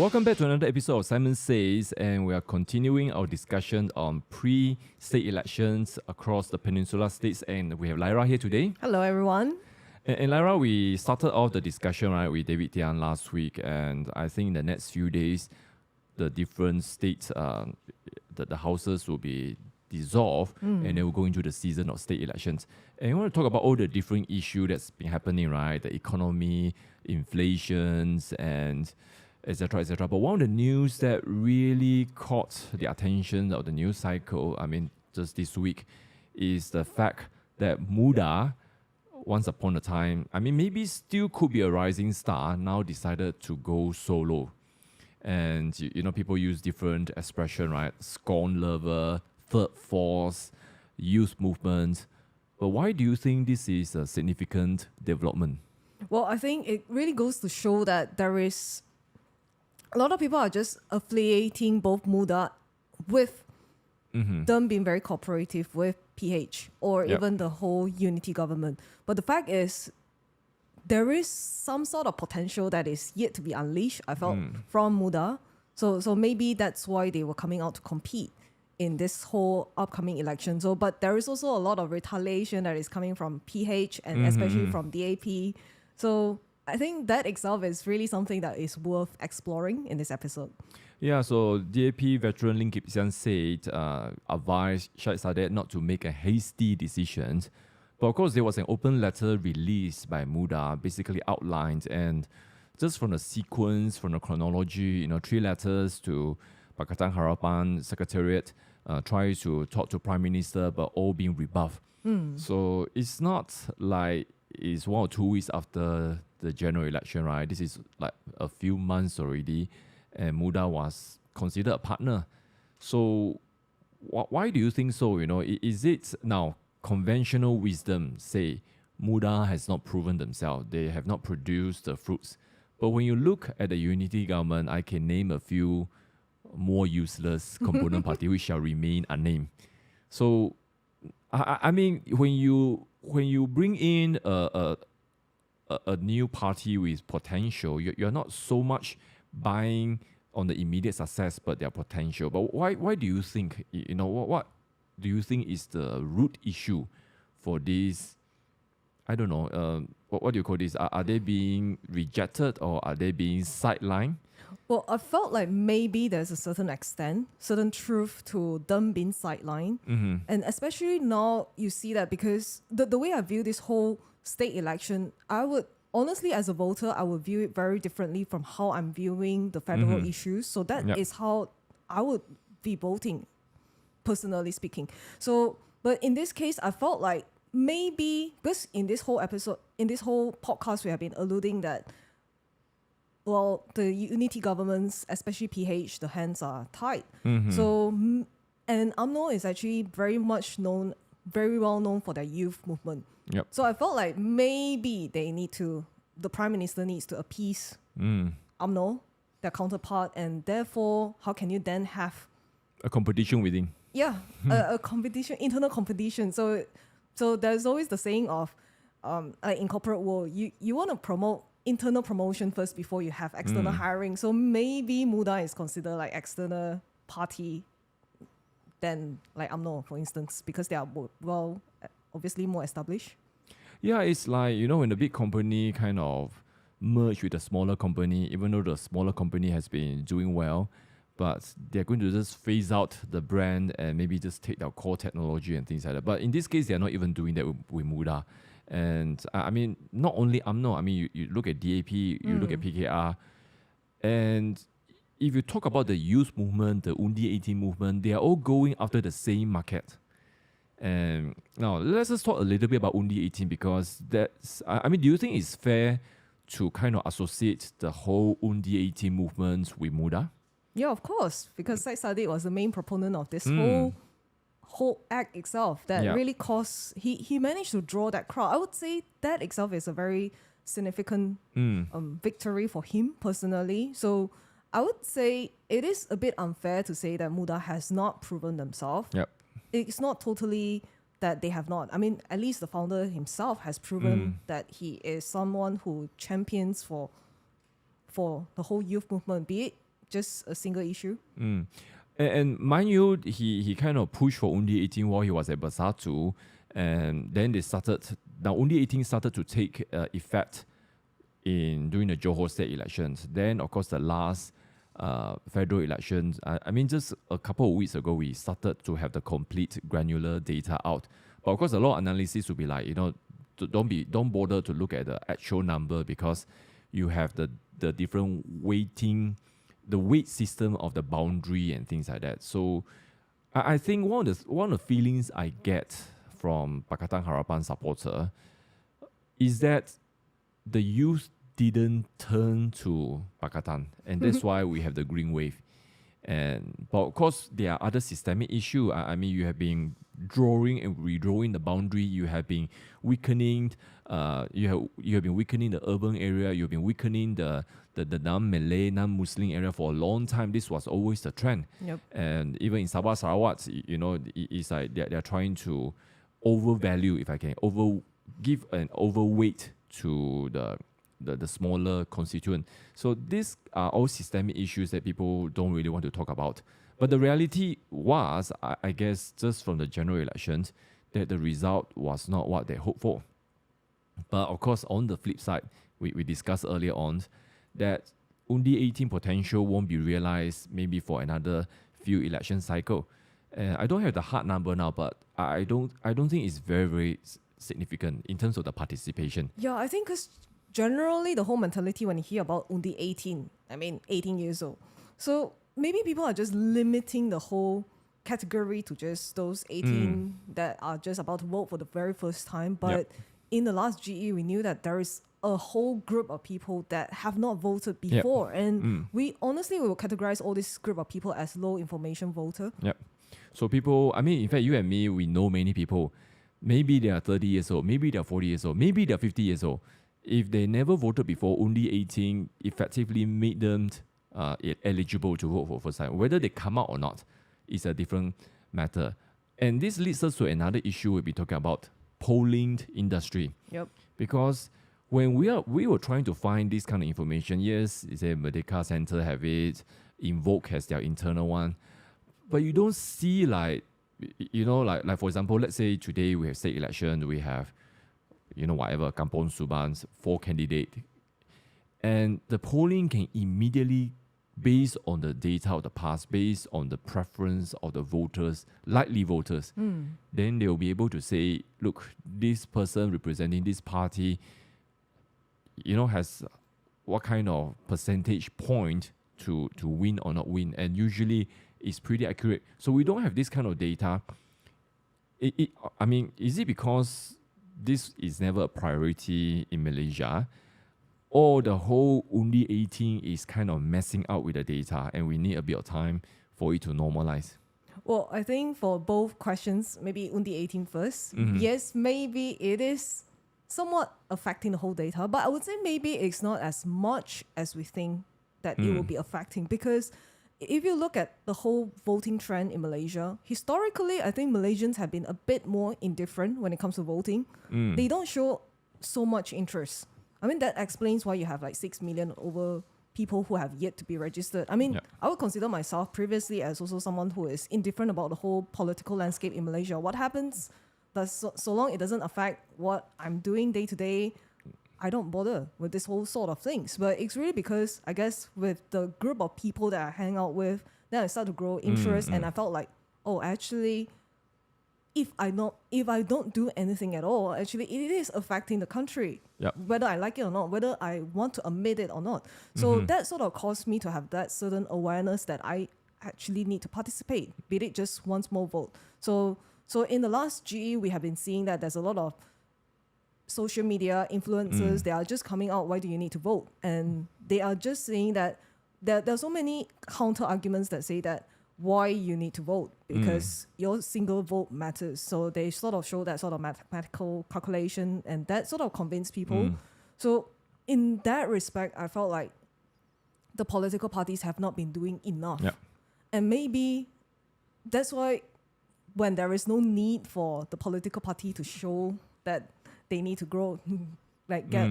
Welcome back to another episode of Simon Says, and we are continuing our discussion on pre-state elections across the Peninsula states, and we have Lyra here today. Hello, everyone. And Lyra, we started off the discussion with David Tian last week, and I think in the next few days, the different states, the houses will be dissolved, and then we'll go into the season of state elections. And we want to talk about all the different issues that's been happening, right? The economy, inflations, and etc., etc. But one of the news that really caught the attention of the news cycle, just this week, is the fact that Muda, once upon a time, maybe still could be a rising star, now decided to go solo. And, people use different expression, right? Scorn lover, third force, youth movement. But why do you think this is a significant development? Well, I think it really goes to show that there is a lot of people are just affiliating both Muda with them being very cooperative with PH or even the whole unity government. But the fact is, there is some sort of potential that is yet to be unleashed, I felt, from Muda. So maybe that's why they were coming out to compete in this whole upcoming election. But there is also a lot of retaliation that is coming from PH and especially from DAP. So I think that itself is really something that is worth exploring in this episode. Yeah, so DAP veteran Lim Kip Sian said, advised Syed Sadek not to make a hasty decision. But of course, there was an open letter released by Muda, basically outlined, and just from the sequence, from the chronology, 3 letters to Pakatan Harapan Secretariat, tries to talk to Prime Minister, but all being rebuffed. So it's not like it's 1 or 2 weeks after the general election, right? This is like a few months already, and Muda was considered a partner. So why do you think so? Is it now conventional wisdom say Muda has not proven themselves, they have not produced the fruits? But when you look at the unity government, I can name a few more useless component party which shall remain unnamed. So when you bring in a new party with potential, you're not so much buying on the immediate success, but their potential. But why do you think, what do you think is the root issue for this? I don't know, what do you call this? Are they being rejected or are they being sidelined? Well, I felt like maybe there's a certain extent, certain truth to them being sidelined. And especially now you see that because the way I view this whole state election, I would honestly, as a voter, I would view it very differently from how I'm viewing the federal issues. So that is how I would be voting, personally speaking. So, but in this case, I felt like maybe, because in this whole episode, in this whole podcast, we have been alluding that, well, the unity governments, especially PH, the hands are tied. So, and UMNO is actually very well known for their youth movement. So I felt like maybe the Prime Minister needs to appease UMNO, their counterpart, and therefore, how can you then have a competition within? Yeah, a competition, internal competition. So there's always the saying of, in corporate world, you want to promote internal promotion first before you have external hiring. So maybe Muda is considered like external party than like UMNO, for instance, because they are obviously more established. Yeah, it's like, when the big company kind of merge with the smaller company, even though the smaller company has been doing well, but they're going to just phase out the brand and maybe just take their core technology and things like that. But in this case, they're not even doing that with Muda. And not only UMNO, you look at DAP, you look at PKR, and if you talk about the youth movement, the Undi 18 movement, they are all going after the same market. And now let's just talk a little bit about Undi 18, because that's, do you think it's fair to kind of associate the whole Undi 18 movement with Muda? Yeah, of course, because Syed Sadek was the main proponent of this whole act itself that really caused, he managed to draw that crowd. I would say that itself is a very significant victory for him personally. So I would say it is a bit unfair to say that Muda has not proven themselves. It's not totally that they have not. At least the founder himself has proven that he is someone who champions for the whole youth movement, be it just a single issue. And mind you, he kind of pushed for Undi 18 while he was at Bersatu, and then Undi 18 started to take effect during the Johor state elections. Then, of course, the last federal elections, I mean, just a couple of weeks ago, we started to have the complete granular data out. But of course, a lot of analysis will be like, don't bother to look at the actual number, because you have the different weighting, the weight system of the boundary and things like that. So I think one of the feelings I get from Pakatan Harapan supporter is that the youth didn't turn to Pakatan, and that's why we have the green wave. But of course, there are other systemic issues. I mean, you have been drawing and redrawing the boundary. You have been weakening. You have been weakening the urban area. You have been weakening the non-Malay, non-Muslim area for a long time. This was always the trend. Yep. And even in Sabah, Sarawak, it's like they're trying to overvalue, if I can, give an overweight to the smaller constituent. So these are all systemic issues that people don't really want to talk about. But the reality was, I guess, just from the general elections, that the result was not what they hoped for. But of course, on the flip side, we discussed earlier on that Undi 18 potential won't be realized maybe for another few election cycle. I don't have the hard number now, but I don't think it's very, very significant in terms of the participation. Yeah, I think because generally the whole mentality when you hear about Undi 18, I mean 18 years old. So maybe people are just limiting the whole category to just those 18 that are just about to vote for the very first time. But in the last GE, we knew that there is a whole group of people that have not voted before. And we honestly will categorize all this group of people as low information voter. Yep. So people, I mean, in fact, you and me, we know many people. Maybe they are 30 years old, maybe they are 40 years old, maybe they are 50 years old. If they never voted before, Undi 18 effectively made them eligible to vote for first time. Whether they come out or not is a different matter. And this leads us to another issue we'll be talking about, polling industry. Yep. Because when we were trying to find this kind of information, yes, it's a Merdeka Center have it, Invoke has their internal one, but you don't see like for example, let's say today we have state election, we have whatever, Kampong Suban's 4 candidates. And the polling can immediately, based on the data of the past, based on the preference of the voters, likely voters, then they will be able to say, look, this person representing this party, has what kind of percentage point to win or not win. And usually it's pretty accurate. So we don't have this kind of data. I mean, is it because this is never a priority in Malaysia, or the whole Undi 18 is kind of messing out with the data and we need a bit of time for it to normalize? Well, I think for both questions, maybe Undi 18 first. Yes, maybe it is somewhat affecting the whole data, but I would say maybe it's not as much as we think that it will be affecting, because if you look at the whole voting trend in Malaysia, historically, I think Malaysians have been a bit more indifferent when it comes to voting. They don't show so much interest. I mean, that explains why you have like 6 million over people who have yet to be registered. I mean, I would consider myself previously as also someone who is indifferent about the whole political landscape in Malaysia. What happens, so long it doesn't affect what I'm doing day to day, I don't bother with this whole sort of things. But it's really because, I guess, with the group of people that I hang out with, then I start to grow interest, and I felt like, oh, actually, if I don't do anything at all, actually, it is affecting the country, whether I like it or not, whether I want to admit it or not. So that sort of caused me to have that certain awareness that I actually need to participate, be it just one small vote. So in the last GE, we have been seeing that there's a lot of social media influencers, they are just coming out, why do you need to vote? And they are just saying that there are so many counter arguments that say that why you need to vote, because your single vote matters. So they sort of show that sort of mathematical calculation, and that sort of convinced people. So in that respect, I felt like the political parties have not been doing enough. And maybe that's why when there is no need for the political party to show that they need to grow, like get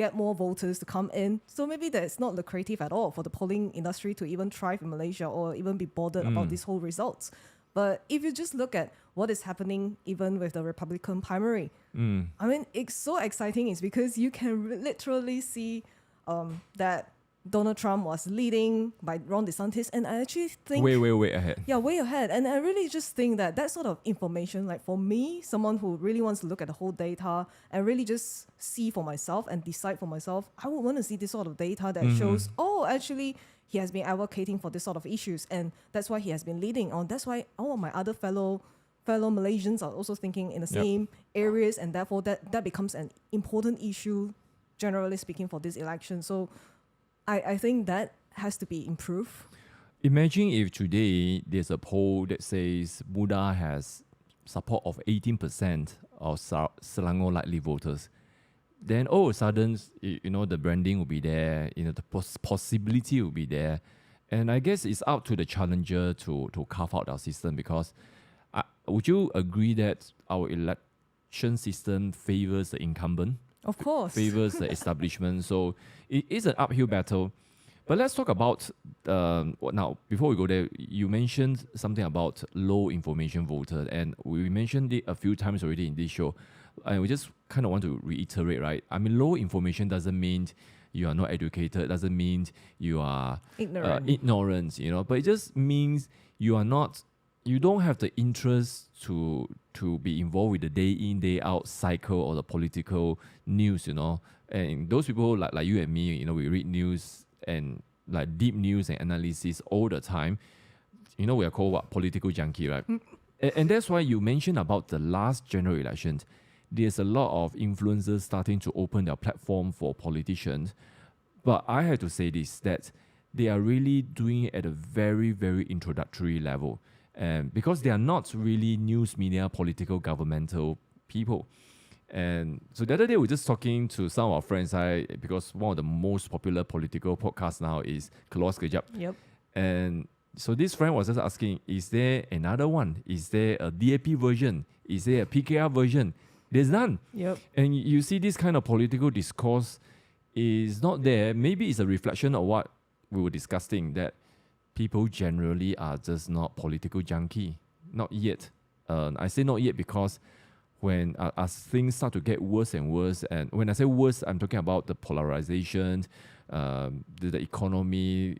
get more voters to come in. So maybe that's not lucrative at all for the polling industry to even thrive in Malaysia or even be bothered about these whole results. But if you just look at what is happening even with the Republican primary, I mean, it's so exciting. It's because you can literally see that Donald Trump was leading by Ron DeSantis, and I actually think way ahead. yeah, way ahead. And I really just think that that sort of information, like for me, someone who really wants to look at the whole data and really just see for myself and decide for myself, I would want to see this sort of data that shows, oh, actually, he has been advocating for this sort of issues, and that's why he has been leading on. That's why all of my other fellow Malaysians are also thinking in the same areas, and therefore that becomes an important issue, generally speaking, for this election. So I think that has to be improved. Imagine if today there's a poll that says Muda has support of 18% of Selangor likely voters. Then all of a sudden, the branding will be there, the possibility will be there. And I guess it's up to the challenger to carve out our system, because would you agree that our election system favors the incumbent? Of course. Favors the establishment. So it is an uphill battle. But let's talk about, now, before we go there, you mentioned something about low information voter, and we mentioned it a few times already in this show. And we just kind of want to reiterate, right? I mean, low information doesn't mean you are not educated, doesn't mean you are ignorant, but it just means you don't have the interest to be involved with the day in, day out cycle or the political news, And those people like you and me, we read news and like deep news and analysis all the time. We are called political junkie, right? And that's why you mentioned about the last general election. There's a lot of influencers starting to open their platform for politicians. But I have to say this, that they are really doing it at a very, very introductory level. Because they are not really news media, political, governmental people. And so the other day, we were just talking to some of our friends, because one of the most popular political podcasts now is Keluar Sekejap. Yep. And so this friend was just asking, is there another one? Is there a DAP version? Is there a PKR version? There's none. Yep. And you see this kind of political discourse is not there. Maybe it's a reflection of what we were discussing, that people generally are just not political junkie. Not yet. I say not yet because when as things start to get worse and worse, and when I say worse, I'm talking about the polarization, the economy.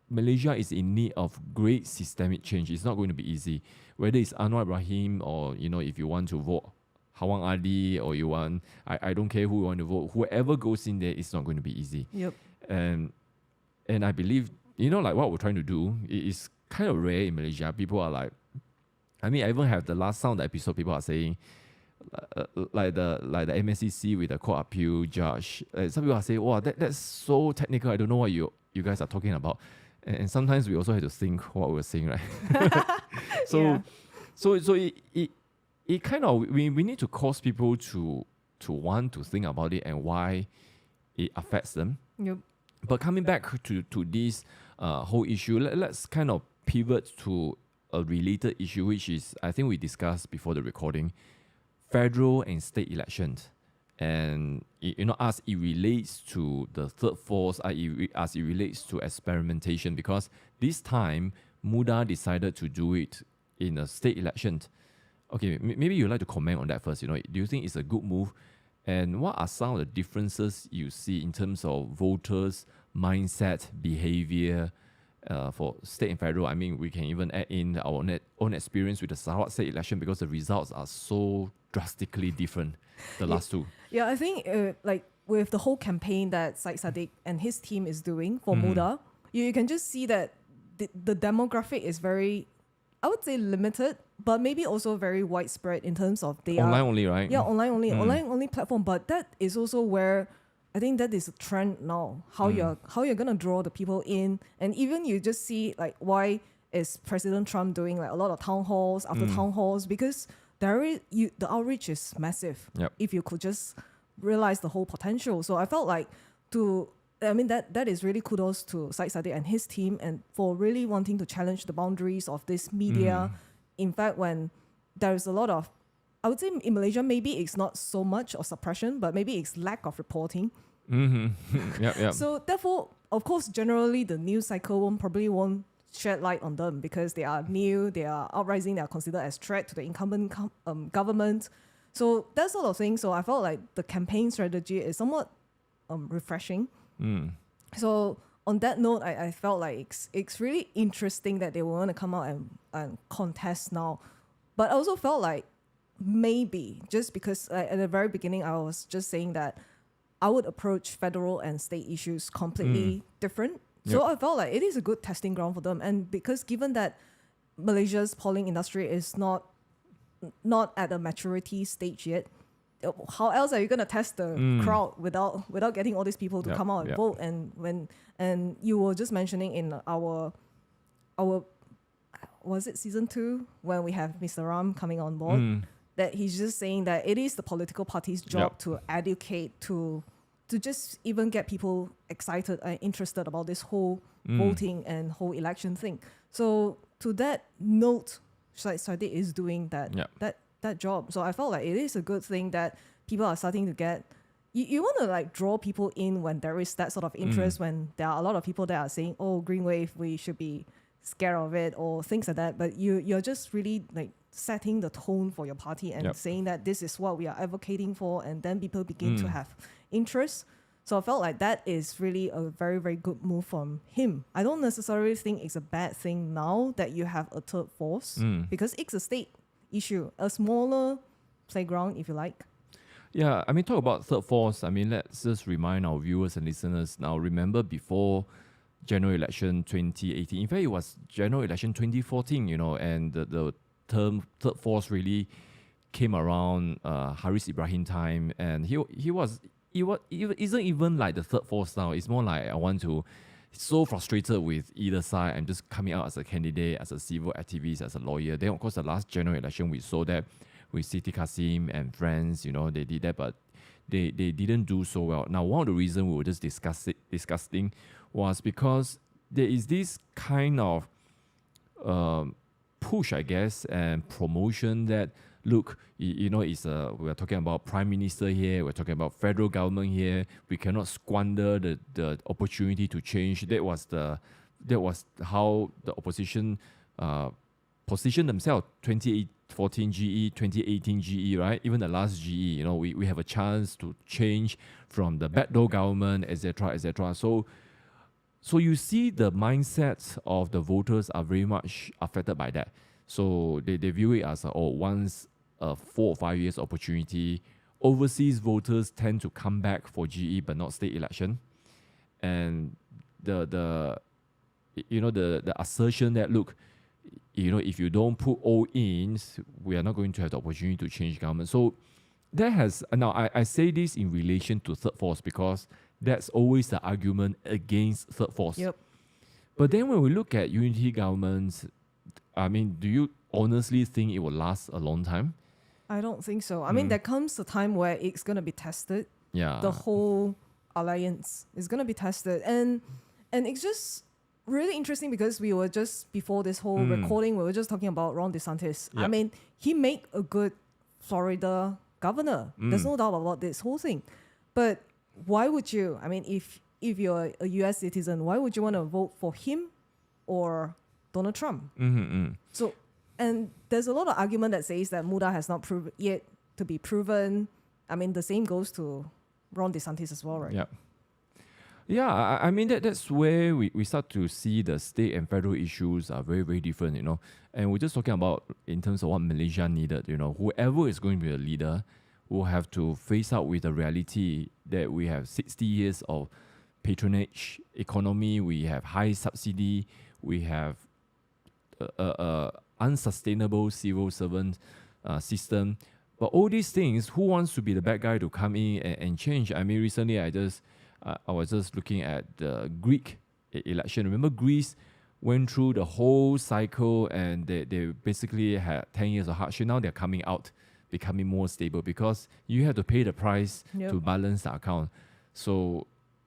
Malaysia is in need of great systemic change. It's not going to be easy. Whether it's Anwar Ibrahim or, if you want to vote Hawang Adi or you want, I don't care who you want to vote. Whoever goes in there, it's not going to be easy. Yep. And I believe, like what we're trying to do, it is kind of rare in Malaysia. People are like, I even have the last sound episode, people are saying, like the MSCC with the court appeal judge. Some people are saying, wow, that's so technical. I don't know what you guys are talking about. And sometimes we also have to think what we're saying, right? So it kind of, we need to cause people to want to think about it and why it affects them. Yep. But coming back to this whole issue, let's kind of pivot to a related issue, which is, I think we discussed before the recording, federal and state elections. And as it relates to the third force, as it relates to experimentation, because this time Muda decided to do it in a state election. Okay, maybe you'd like to comment on that first. Do you think it's a good move? And what are some of the differences you see in terms of voters' mindset, behavior for state and federal? We can even add in our own experience with the Sarawak state election, because the results are so drastically different, the last two. Yeah, I think with the whole campaign that Syed Saddiq and his team is doing for Muda, you can just see that the demographic is very, I would say, limited, but maybe also very widespread in terms of they online are only, right? Yeah, online only platform. But that is also where I think that is a trend now. How you're gonna draw the people in, and even you just see like why is President Trump doing like a lot of town halls after town halls, because the outreach is massive. Yep. If you could just realize the whole potential. So I felt like that is really kudos to Syed Saddiq and his team, and for really wanting to challenge the boundaries of this media. In fact, when there is a lot of I would say in Malaysia, maybe it's not so much of suppression, but maybe it's lack of reporting. Yeah. So therefore, of course, generally the news cycle probably won't shed light on them because they are new, they are uprising, they are considered as threat to the incumbent government. So that sort of thing. So I felt like the campaign strategy is somewhat refreshing. So on that note, I felt like it's really interesting that they want to come out and contest now. But I also felt like maybe just because at the very beginning I was just saying that I would approach federal and state issues completely different. So I felt like it is a good testing ground for them. And because given that Malaysia's polling industry is not at a maturity stage yet, how else are you going to test the crowd without getting all these people to come out and vote? And you were just mentioning in our was it season 2 when we have Mr. Ram coming on board that he's just saying that it is the political party's job to educate, to just even get people excited and interested about this whole voting and whole election thing. So to that note, Sadiq is doing that job. So I felt like it is a good thing that people are starting to get. You want to like draw people in when there is that sort of interest, when there are a lot of people that are saying, oh, green wave, we should be scared of it or things like that. But you're just really like setting the tone for your party and saying that this is what we are advocating for, and then people begin to have interest. So I felt like that is really a very, very good move from him. I don't necessarily think it's a bad thing now that you have a third force because it's a state issue, a smaller playground, if you like. Yeah, I mean, talk about third force. I mean, let's just remind our viewers and listeners now, remember before general election 2018, in fact, it was general election 2014, and the term third force really came around Haris Ibrahim time, and he isn't even like the third force now. It's more like I want to, so frustrated with either side. I'm just coming out as a candidate, as a civil activist, as a lawyer. Then of course the last general election we saw that with Siti Kasim and friends, they did that, but they didn't do so well. Now one of the reasons we were just discussing was because there is this kind of push, I guess, and promotion that look, we're talking about prime minister here, we're talking about federal government here. We cannot squander the opportunity to change. That was how the opposition positioned themselves. 2014 GE, 2018 GE, right? Even the last GE, we have a chance to change from the backdoor government, etc., etc. So you see the mindsets of the voters are very much affected by that. So they view it as once a 4 or 5 years opportunity. Overseas voters tend to come back for GE but not state election. And the assertion that look, if you don't put all in, we are not going to have the opportunity to change government. So that has, now I say this in relation to third force because that's always the argument against third force. Yep. But then when we look at unity governments, I mean, do you honestly think it will last a long time? I don't think so. I mean, there comes a time where it's going to be tested. Yeah. The whole alliance is going to be tested. And it's just really interesting because we were just, before this whole recording, we were just talking about Ron DeSantis. Yep. I mean, he made a good Florida governor. There's no doubt about this whole thing. But why would you, I mean, if you're a US citizen, why would you want to vote for him or Donald Trump? So, and there's a lot of argument that says that Muda has not proved yet to be proven. I mean, the same goes to Ron DeSantis as well, right? Yeah. Yeah, I mean, that's where we start to see the state and federal issues are very, very different, And we're just talking about in terms of what Malaysia needed, Whoever is going to be a leader will have to face out with the reality that we have 60 years of patronage economy, we have high subsidy, we have unsustainable civil servant system. But all these things, who wants to be the bad guy to come in and change? I mean, recently I was just looking at the Greek election. Remember, Greece went through the whole cycle and they basically had 10 years of hardship. Now they're coming out, becoming more stable because you have to pay the price to balance the account. So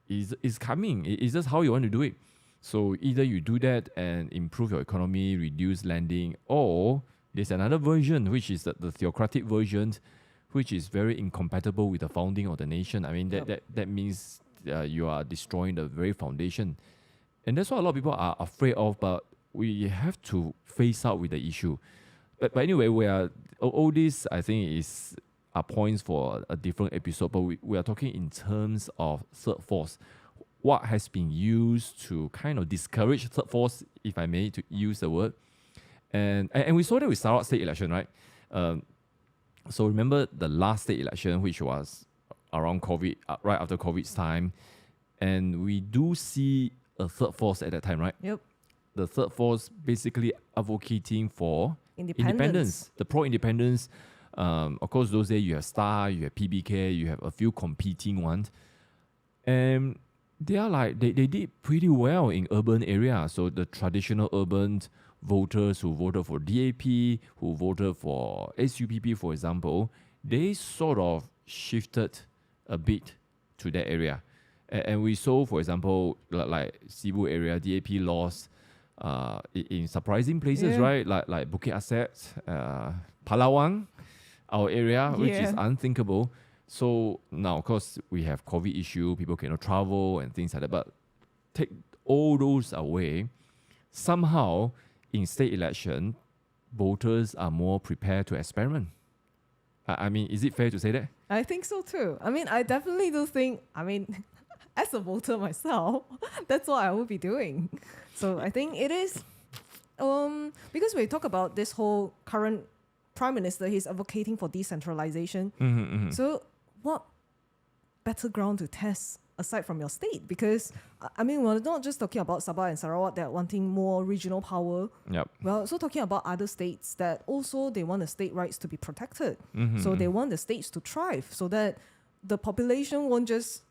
it's coming. It's just how you want to do it. So either you do that and improve your economy, reduce lending, or There's another version, which is the theocratic version, which is very incompatible with the founding of the nation. I mean, that means you are destroying the very foundation. And that's what a lot of people are afraid of, but we have to face out with the issue. But anyway, all this, I think, are points for a different episode, but we are talking in terms of third force. What has been used to kind of discourage third force, if I may, to use the word. And we saw that with Sarawak state election, right? So remember the last state election, which was around COVID, right after COVID's time. And we do see a third force at that time, right? Yep. The third force basically advocating for Independence. the pro-independence. Of course, those days you have STAR, you have PBK, you have a few competing ones. And they did pretty well in urban areas. So the traditional urban voters who voted for DAP, who voted for SUPP, for example, they sort of shifted a bit to that area. And we saw, for example, like Cebu area, DAP lost in surprising places, right? Like Bukit Asset, Palawan, our area, which is unthinkable. So now, of course, we have COVID issue, people cannot travel and things like that. But take all those away, somehow in state election, voters are more prepared to experiment. I mean, is it fair to say that? I think so too. I mean, I definitely do think, as a voter myself, that's what I would be doing. So I think it is, because we talk about this whole current Prime Minister, he's advocating for decentralization. So what better ground to test aside from your state? Because, we're not just talking about Sabah and Sarawak that are wanting more regional power. Yep. We're also talking about other states that also they want the state rights to be protected. So they want the states to thrive so that the population won't just,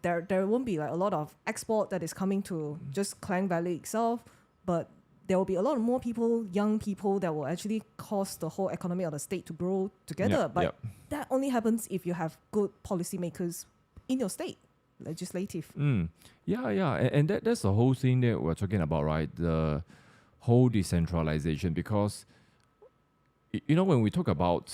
there won't be like a lot of export that is coming to just Klang Valley itself, but there will be a lot more people, young people, that will actually cause the whole economy of the state to grow together. But that only happens if you have good policymakers in your state, legislative. Yeah. And that's the whole thing that we're talking about, right? The whole decentralization. Because, when we talk about,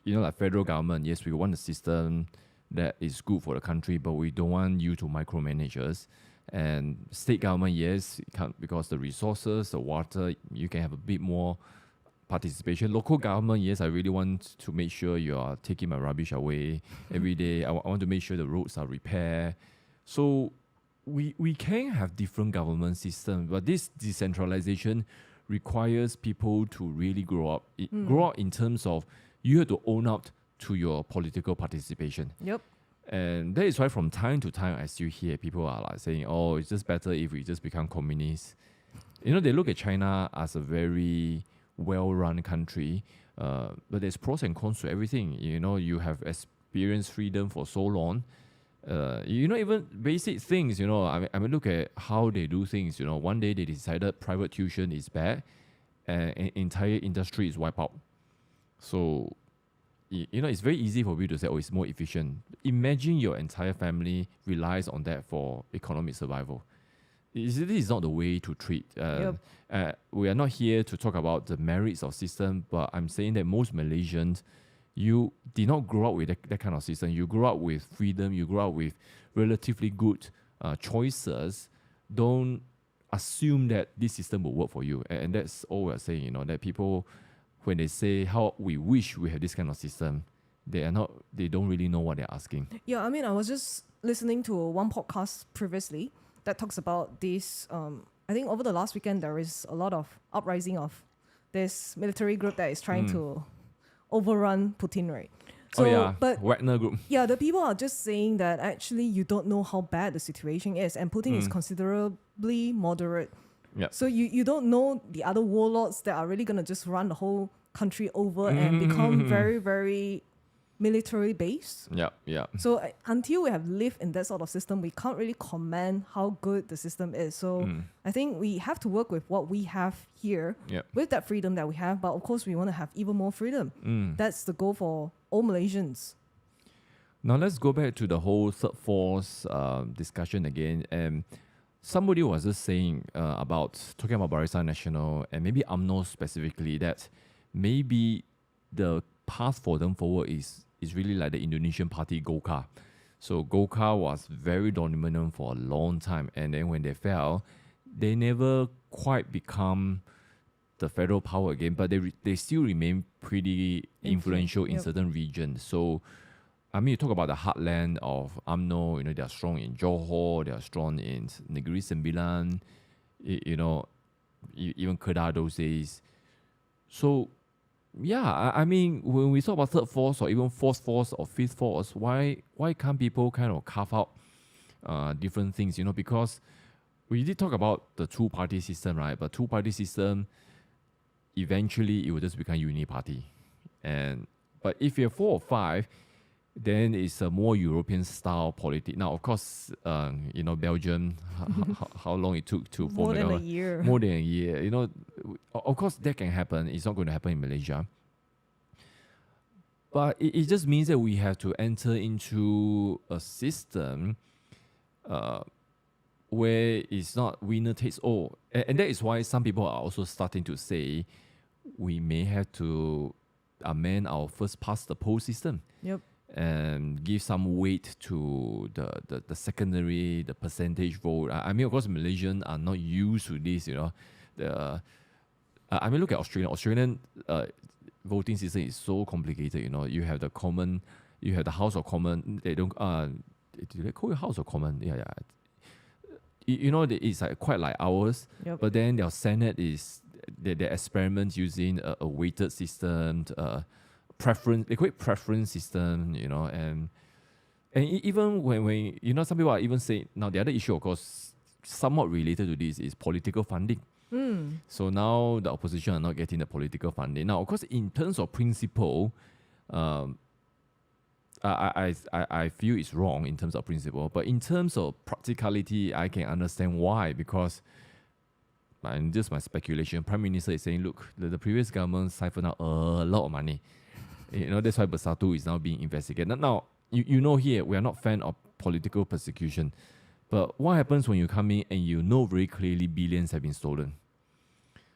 like federal government, yes, we want a system that is good for the country, but we don't want you to micromanage us. And state government, yes, because the resources, the water, you can have a bit more participation. Local government, yes, I really want to make sure you are taking my rubbish away every day. I want to make sure the roads are repaired. So we can have different government systems, but this decentralization requires people to really grow up. Grow up in terms of you have to own up to your political participation. Yep. And that is why from time to time I still hear people are like saying, oh, it's just better if we just become communists. They look at China as a very well-run country, but there's pros and cons to everything. You have experienced freedom for so long. Even basic things, look at how they do things. One day they decided private tuition is bad and entire industry is wiped out. So it's very easy for you to say, oh, it's more efficient. Imagine your entire family relies on that for economic survival. This is not the way to treat. We are not here to talk about the merits of system, but I'm saying that most Malaysians, you did not grow up with that kind of system. You grew up with freedom. You grew up with relatively good choices. Don't assume that this system will work for you. And that's all we're saying, that people, when they say how we wish we had this kind of system, they don't really know what they're asking. Yeah, I was just listening to one podcast previously that talks about this. I think over the last weekend, there is a lot of uprising of this military group that is trying to overrun Putin, right? So, but Wagner Group. Yeah, the people are just saying that actually you don't know how bad the situation is, and Putin is considerably moderate. Yep. So you don't know the other warlords that are really going to just run the whole country over and become very, very military based. Yeah. So until we have lived in that sort of system, we can't really comment how good the system is. So I think we have to work with what we have here with that freedom that we have. But of course, we want to have even more freedom. That's the goal for all Malaysians. Now let's go back to the whole third force discussion again. somebody was just saying about talking about Barisan Nasional and maybe UMNO specifically, that maybe the path for them forward is really like the Indonesian party Golkar. So Golkar was very dominant for a long time, and then when they fell, they never quite become the federal power again, but they still remain pretty influential in certain regions. So, I mean, you talk about the heartland of UMNO, you know, they are strong in Johor, they are strong in Negeri Sembilan, you know, even Kedah those days. So, yeah, I mean, when we talk about third force or even fourth force or fifth force, why can't people kind of carve out different things, you know? Because we did talk about the two-party system, right? But two-party system, eventually it will just become uni-party. But if you're 4 or 5, then it's a more European style politics. Now, of course, you know, Belgium, how long it took to form more than a year. More than a year. You know, of course, that can happen. It's not going to happen in Malaysia. But it just means that we have to enter into a system where it's not winner takes all. And that is why some people are also starting to say we may have to amend our first past the post system. Yep. And give some weight to the secondary, the percentage vote. I mean, of course, Malaysians are not used to this, you know. I mean, look at Australia. Australian voting system is so complicated, you know. You have the House of Commons. They don't, do they call it House of Commons? Yeah. You know, it's like quite like ours. Yep. But then their Senate is, they experiment using a weighted system, preference, they call it preference system, you know, and even when you know, some people are even saying, now the other issue, of course, somewhat related to this is political funding. So now the opposition are not getting the political funding. Now, of course, in terms of principle, I feel it's wrong in terms of principle, but in terms of practicality, I can understand why, because, and just my speculation, Prime Minister is saying, look, the previous government siphoned out a lot of money. You know, that's why Bersatu is now being investigated. Now, you know here, we are not fan of political persecution. But what happens when you come in and you know very clearly billions have been stolen?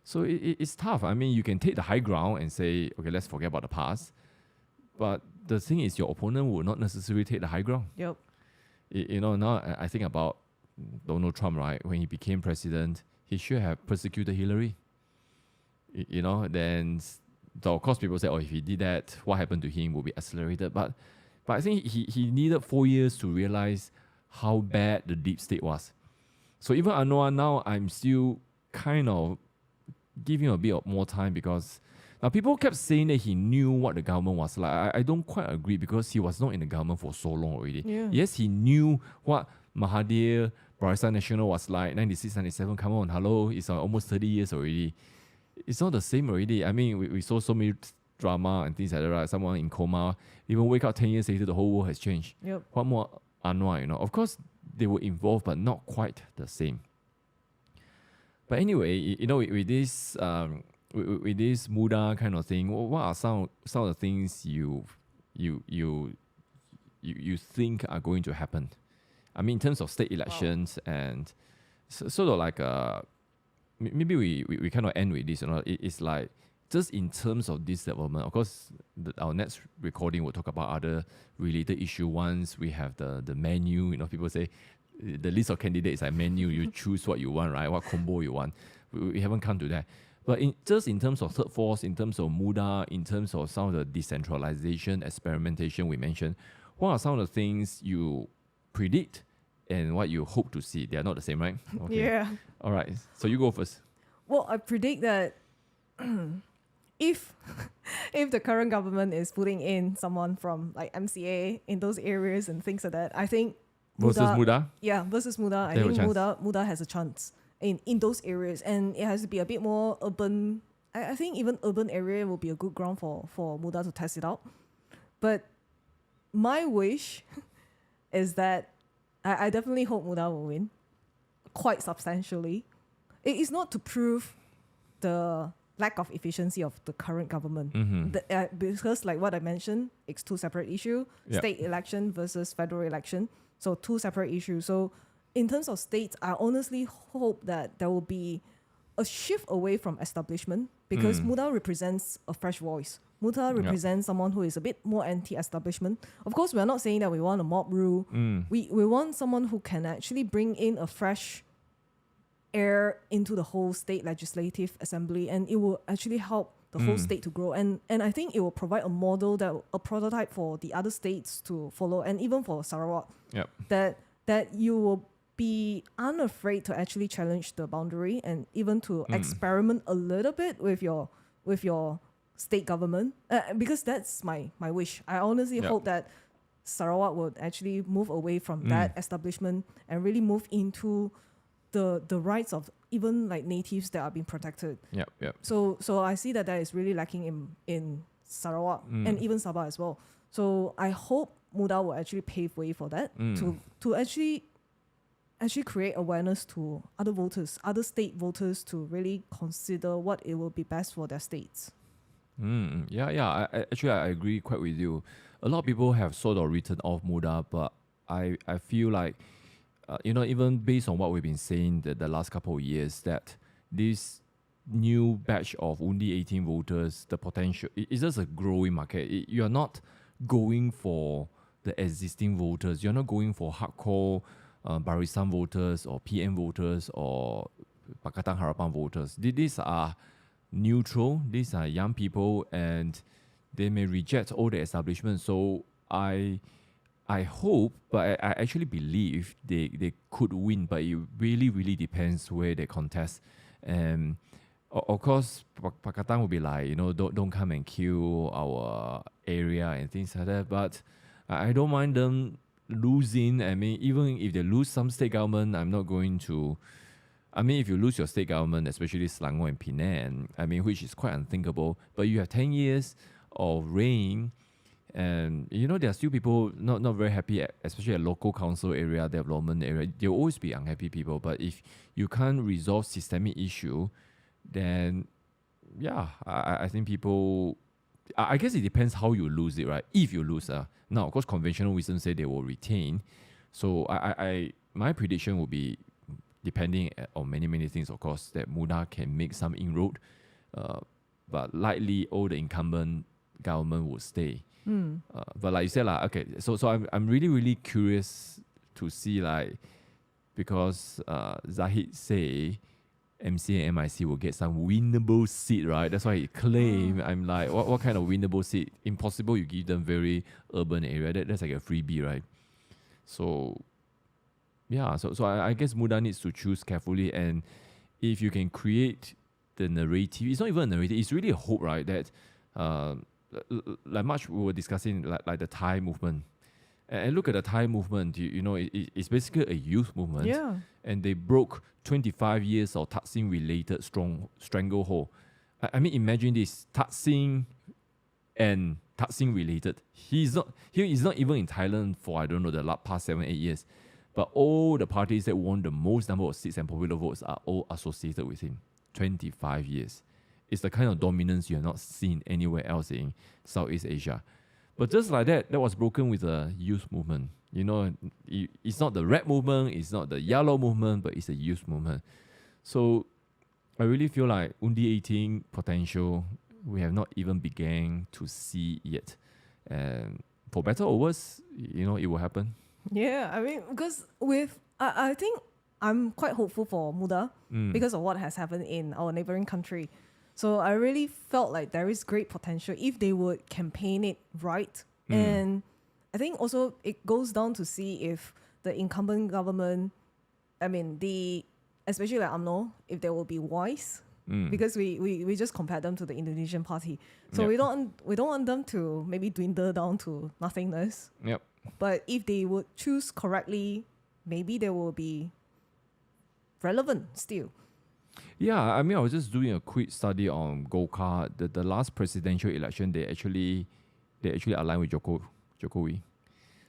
So it's tough. I mean, you can take the high ground and say, okay, let's forget about the past. But the thing is, your opponent will not necessarily take the high ground. Yep. You know, now I think about Donald Trump, right? When he became president, he should have persecuted Hillary. You know, then... So of course people say, oh, if he did that, what happened to him will be accelerated. But I think he needed 4 years to realize how bad the deep state was. So even Anwar, now I'm still kind of giving him a bit of more time, because now people kept saying that he knew what the government was like. I don't quite agree, because he was not in the government for so long already. Yeah. Yes, he knew what Mahathir, Barisan Nasional was like, 96, 97, come on, hello, it's almost 30 years already. It's not the same already. I mean, we saw so many drama and things like that, right? Someone in coma, even wake up 10 years later, the whole world has changed. Yep. What more Anwar, you know? Of course, they were involved, but not quite the same. But anyway, you know, with this Muda kind of thing, what are some of the things you think are going to happen? I mean, in terms of state elections and sort of like maybe we kind of end with this, you know. It's like, just in terms of this development, of course, our next recording will talk about other related issue. Once we have the menu, you know, people say the list of candidates like menu, you choose what you want, right? What combo you want. We haven't come to that. But just in terms of third force, in terms of Muda, in terms of some of the decentralization, experimentation we mentioned, what are some of the things you predict and what you hope to see? They are not the same, right? Okay. Yeah. All right. So you go first. Well, I predict that if the current government is putting in someone from like MCA in those areas and things like that, I think Versus Muda? Yeah, versus Muda. I They have a think Muda has a chance in those areas, and it has to be a bit more urban. I think even urban area will be a good ground for Muda to test it out. But my wish is that I definitely hope Muda will win quite substantially. It is not to prove the lack of efficiency of the current government. Because like what I mentioned, it's two separate issues. Yep. State election versus federal election. So two separate issues. So in terms of states, I honestly hope that there will be a shift away from establishment, because Muda represents a fresh voice. Muda represents someone who is a bit more anti-establishment. Of course, we're not saying that we want a mob rule. We want someone who can actually bring in a fresh air into the whole state legislative assembly, and it will actually help the whole state to grow. And I think it will provide a model, a prototype for the other states to follow, and even for Sarawak. Yep. That you will be unafraid to actually challenge the boundary, and even to experiment a little bit with your state government, because that's my wish. I honestly hope that Sarawak would actually move away from that establishment and really move into the rights of even like natives that are being protected. So I see that is really lacking in Sarawak and even Sabah as well. So I hope Muda will actually pave way for that, to actually create awareness to other voters, other state voters, to really consider what it will be best for their states. I agree quite with you. A lot of people have sort of written off Muda, but I feel like, even based on what we've been saying the last couple of years, that this new batch of only 18 voters, the potential, it's just a growing market. You're not going for the existing voters. You're not going for hardcore Barisan voters or PM voters or Pakatan Harapan voters. These are neutral. These are young people, and they may reject all the establishment. So I hope, but I actually believe they could win, but it really, really depends where they contest. And of course, Pakatan will be like, don't come and kill our area and things like that. But I don't mind them losing. I mean, even if they lose some state government, I'm not going to. I mean, if you lose your state government, especially Selangor and Penang, which is quite unthinkable, but you have 10 years of reign, and there are still people not very happy, especially at local council area, development area. There will always be unhappy people, but if you can't resolve systemic issue, then I think people, I guess it depends how you lose it, right? If you lose, now of course conventional wisdom say they will retain. So my prediction will be, depending on many things, of course, that Muda can make some inroad, but likely all the incumbent government will stay. But like you said, so I'm really curious to see, because Zahid say MC and MIC will get some winnable seat, right? That's why he claimed. I'm like, what kind of winnable seat? Impossible. You give them very urban area. That's like a freebie, right? So so I guess Muda needs to choose carefully, and if you can create the narrative, it's not even a narrative, it's really a hope, right? That like much we were discussing, like the Thai movement, and look at the Thai movement. It's basically a youth movement, and they broke 25 years of Thaksin related stranglehold. I mean, imagine this: Thaksin and Thaksin related. He is not even in Thailand for, I don't know, the past 7-8 years. But all the parties that won the most number of seats and popular votes are all associated with him. 25 years. It's the kind of dominance you have not seen anywhere else in Southeast Asia. But just like that was broken with the youth movement. It's not the red movement, it's not the yellow movement, but it's a youth movement. So I really feel like Undi 18 potential, we have not even began to see yet. And for better or worse, it will happen. Yeah, I mean, because I think I'm quite hopeful for Muda because of what has happened in our neighboring country. So I really felt like there is great potential if they would campaign it right. And I think also it goes down to see if the incumbent government, especially like UMNO, if they will be wise. Because we just compared them to the Indonesian party. So we don't want them to maybe dwindle down to nothingness. Yep. But if they would choose correctly, maybe they will be relevant still. Yeah, I was just doing a quick study on Golkar. The last presidential election, they actually aligned with Jokowi.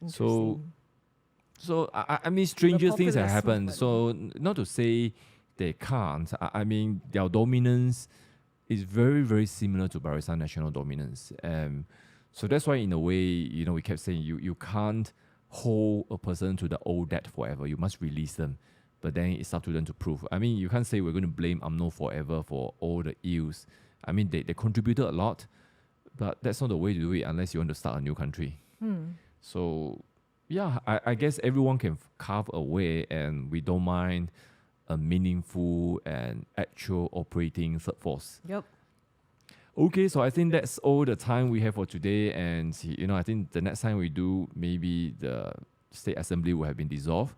So stranger things have happened. So not to say they can't. Their dominance is very, very similar to Barisan National dominance. So that's why, in a way, we kept saying you can't hold a person to the old debt forever. You must release them. But then it's up to them to prove. I mean, you can't say we're going to blame UMNO forever for all the ills. I mean, they contributed a lot, but that's not the way to do it unless you want to start a new country. So, yeah, I guess everyone can carve a way, and we don't mind a meaningful and actual operating third force. Yep. Okay, so I think that's all the time we have for today. And, I think the next time we do, maybe the State Assembly will have been dissolved.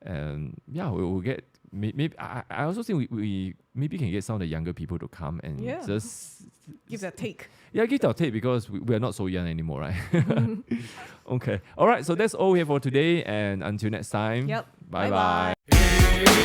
And yeah, we'll get maybe. I also think we maybe can get some of the younger people to come and just give that take. Yeah, give our take because we are not so young anymore, right? Okay. All right. So that's all we have for today. And until next time. Yep. Bye bye. Bye-bye.